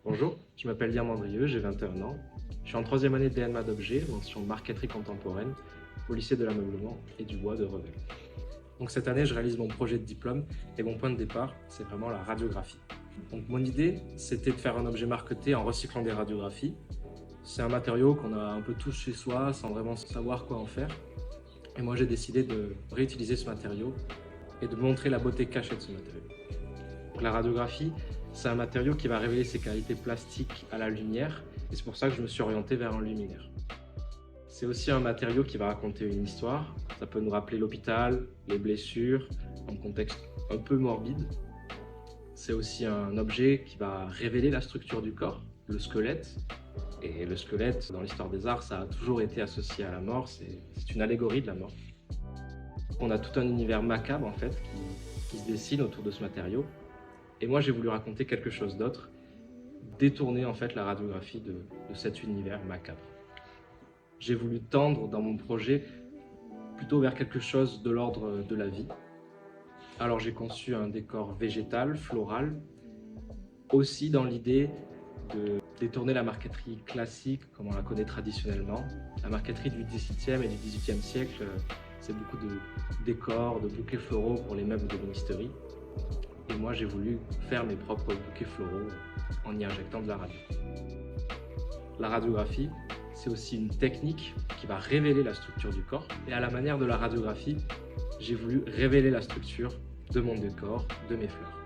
Bonjour, je m'appelle Liam Andrieux, j'ai 21 ans. Je suis en troisième année de DNMA d'objets, mention marqueterie contemporaine, au lycée de l'ameublement et du bois de Revel. Donc cette année, je réalise mon projet de diplôme et mon point de départ, c'est vraiment la radiographie. Donc mon idée, c'était de faire un objet marqueté en recyclant des radiographies. C'est un matériau qu'on a un peu tous chez soi sans vraiment savoir quoi en faire. Et moi, j'ai décidé de réutiliser ce matériau et de montrer la beauté cachée de ce matériau. Donc, la radiographie, c'est un matériau qui va révéler ses qualités plastiques à la lumière, et c'est pour ça que je me suis orienté vers un luminaire. C'est aussi un matériau qui va raconter une histoire. Ça peut nous rappeler l'hôpital, les blessures, un contexte un peu morbide. C'est aussi un objet qui va révéler la structure du corps, le squelette. Et le squelette, dans l'histoire des arts, ça a toujours été associé à la mort, c'est une allégorie de la mort. On a tout un univers macabre en fait qui se dessine autour de ce matériau. Et moi j'ai voulu raconter quelque chose d'autre, détourner en fait la radiographie de cet univers macabre. J'ai voulu tendre dans mon projet plutôt vers quelque chose de l'ordre de la vie. Alors j'ai conçu un décor végétal, floral, aussi dans l'idée de détourner la marqueterie classique comme on la connaît traditionnellement. La marqueterie du XVIIe et du XVIIIe siècle, c'est beaucoup de décors, de bouquets floraux pour les meubles de l'ébénisterie. Et moi, j'ai voulu faire mes propres bouquets floraux en y injectant de la radio. La radiographie, c'est aussi une technique qui va révéler la structure du corps. Et à la manière de la radiographie, j'ai voulu révéler la structure de mon décor, de mes fleurs.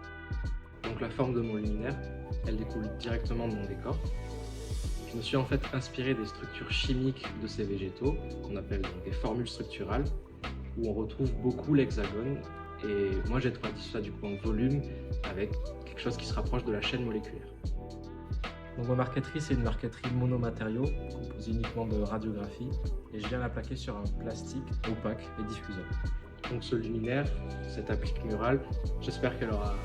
Donc la forme de mon luminaire, elle découle directement de mon décor. Je me suis en fait inspiré des structures chimiques de ces végétaux, qu'on appelle donc des formules structurales, où on retrouve beaucoup l'hexagone. Et moi, j'ai traduit ça du coup en volume avec quelque chose qui se rapproche de la chaîne moléculaire. Donc ma marqueterie, c'est une marqueterie monomatériaux, composée uniquement de radiographie, et je viens la plaquer sur un plastique opaque et diffusable. Donc ce luminaire, cette applique murale, j'espère qu'elle aura,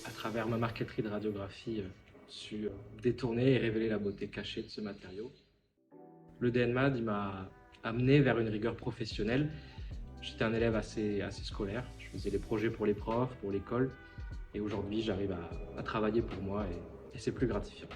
à travers ma marqueterie de radiographie, su détourner et révéler la beauté cachée de ce matériau. Le DNMAD, il m'a amené vers une rigueur professionnelle. J'étais un élève assez scolaire, je faisais des projets pour les profs, pour l'école, et aujourd'hui j'arrive à travailler pour moi et c'est plus gratifiant.